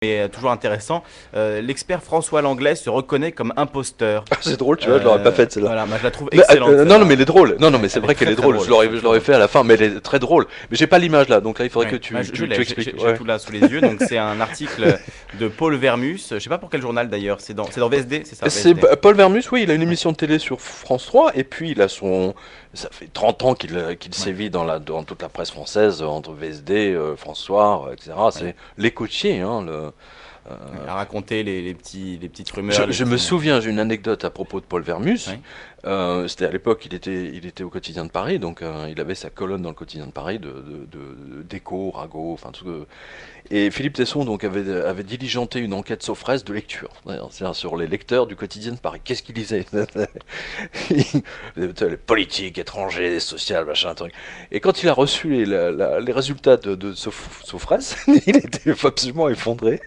mais toujours intéressant. L'expert François Langlais se reconnaît comme imposteur. C'est drôle, tu vois, je l'aurais pas faite celle-là. Voilà, moi je la trouve excellente. Non, non, mais elle est drôle. Non, non, mais c'est Elle vrai est qu'elle est très, drôle. très Je drôle. l'aurais fait à la fin, mais elle est très drôle. Mais j'ai pas l'image là, donc là il faudrait que tu expliques. J'ai tout là sous les yeux. Donc c'est un article de Paul Vermus. Je sais pas pour quel journal d'ailleurs. C'est dans VSD, c'est ça. C'est VSD. Paul Vermus, oui, il a une émission de télé sur France 3, et puis il a ça fait 30 ans qu'il sévit dans toute la presse française, entre VSD, François, etc. C'est les côtiers, hein, À raconter les petites rumeurs. Je me souviens, j'ai une anecdote à propos de Paul Vermus. Oui. C'était à l'époque, il était au Quotidien de Paris, donc il avait sa colonne dans le Quotidien de Paris d'écho, ragot, enfin tout. Et Philippe Tesson donc avait diligenté une enquête Sofres de lecture, c'est-à-dire sur les lecteurs du Quotidien de Paris. Qu'est-ce qu'il disait? Les politiques, étrangers, sociales, machin, truc. Et quand il a reçu les résultats de Sofres, il était absolument effondré.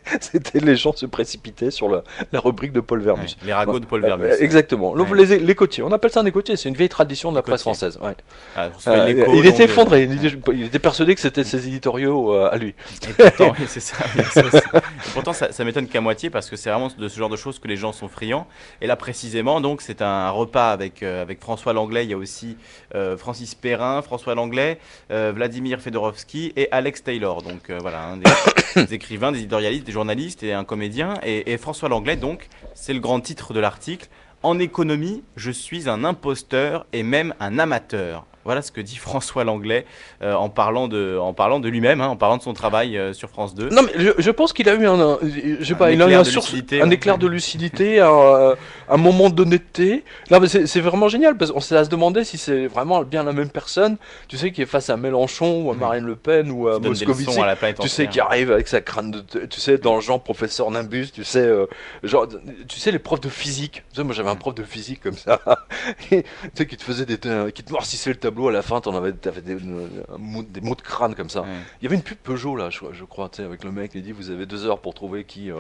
Les gens se précipitaient sur la rubrique de Paul Vermus. Les ragots de Paul Vermus. Exactement. Ouais. Les côtiers. On appelle ça des côtiers. C'est une vieille tradition de la presse française. Ouais. Il était effondré. Il était persuadé que c'était ses éditoriaux à lui. Et pourtant, oui, c'est ça. Et pourtant, ça m'étonne qu'à moitié parce que c'est vraiment de ce genre de choses que les gens sont friands. Et là, précisément, donc, c'est un repas avec François Langlais. Il y a aussi Francis Perrin, François Langlais, Vladimir Fedorovski et Alex Taylor. Donc, voilà, des écrivains, des éditorialistes, des journalistes et un comédien. Et François Langlais, donc, c'est le grand titre de l'article. En économie, je suis un imposteur et même un amateur. Voilà ce que dit François Langlais en parlant de lui-même, en parlant de son travail sur France 2. Non, mais je pense qu'il a eu un éclair de lucidité, un moment d'honnêteté. Là, mais c'est vraiment génial parce qu'on s'est à se demander si c'est vraiment bien la même personne, tu sais, qui est face à Mélenchon ou à Marine Le Pen ou à Moscovici, tu sais, qui arrive avec sa crâne tu sais, dans le genre professeur Nimbus, tu sais, genre, tu sais, les profs de physique. Tu sais, moi j'avais un prof de physique comme ça, et, tu sais, qui te faisait qui te noircissait le tableau à la fin, t'avais des mots de crâne comme ça. Ouais. Il y avait une pub Peugeot là, je crois, tu sais, avec le mec qui dit vous avez 2 heures pour trouver qui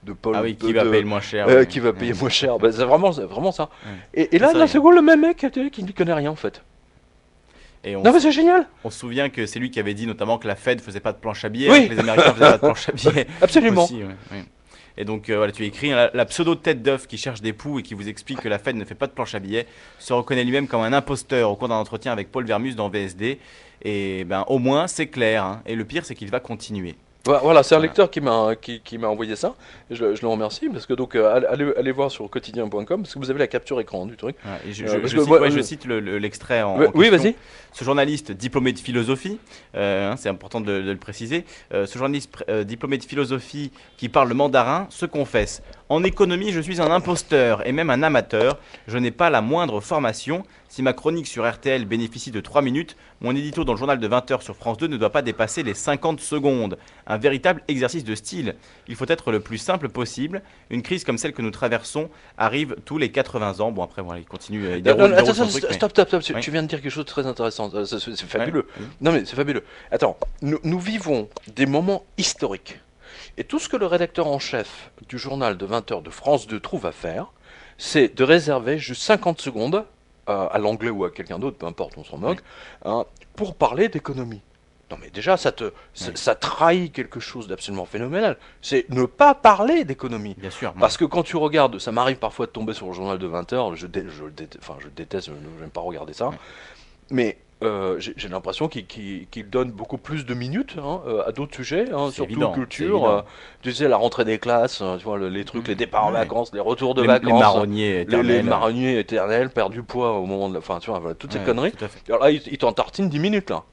de Paul. Ah oui, qui va payer le moins cher. Qui va payer moins cher. Bah, c'est vraiment ça. Ouais. Et là, d'un second, le même mec qui ne connaît rien en fait. Non mais c'est génial. On se souvient que c'est lui qui avait dit notamment que la Fed faisait pas de planche à billets, Oui. que les Américains faisaient pas de planche à billets. Absolument. Aussi, ouais. Et donc voilà, tu écris la pseudo tête d'œuf qui cherche des poux et qui vous explique que la Fed ne fait pas de planche à billets se reconnaît lui-même comme un imposteur au cours d'un entretien avec Paul Vermus dans VSD. Et ben au moins c'est clair. Hein. Et le pire c'est qu'il va continuer. Voilà, c'est un lecteur qui m'a envoyé ça. Et je le remercie parce que donc allez voir sur quotidien.com parce que vous avez la capture écran du truc. Ouais, et je cite l'extrait en oui, question. vas-y. Ce journaliste diplômé de philosophie, c'est important de le préciser, ce journaliste diplômé de philosophie qui parle le mandarin se confesse. En économie, je suis un imposteur et même un amateur. Je n'ai pas la moindre formation. Si ma chronique sur RTL bénéficie de 3 minutes, mon édito dans le journal de 20h sur France 2 ne doit pas dépasser les 50 secondes. Un véritable exercice de style. Il faut être le plus simple possible. Une crise comme celle que nous traversons arrive tous les 80 ans. Bon, après, voilà, il continue. Il déroule son truc, stop. Oui. Tu viens de dire quelque chose de très intéressant. C'est fabuleux. Ouais. Non, mais c'est fabuleux. Attends, nous vivons des moments historiques. Et tout ce que le rédacteur en chef du journal de 20h de France 2 trouve à faire, c'est de réserver juste 50 secondes à l'anglais ou à quelqu'un d'autre, peu importe, on s'en moque, pour parler d'économie. Non mais déjà, ça trahit quelque chose d'absolument phénoménal. C'est ne pas parler d'économie. Bien sûr. Parce que quand tu regardes, ça m'arrive parfois de tomber sur le journal de 20h, je déteste, je n'aime pas regarder ça, mais j'ai l'impression qu'il donne beaucoup plus de minutes à d'autres sujets, surtout évident, culture, tu sais, la rentrée des classes, tu vois, les trucs, les départs en vacances, les retours de vacances, les marronniers éternels, perdre du poids au moment de la fin, tu vois, voilà, toutes ces conneries. Tout à fait. Alors là, il t'en tartine 10 minutes là.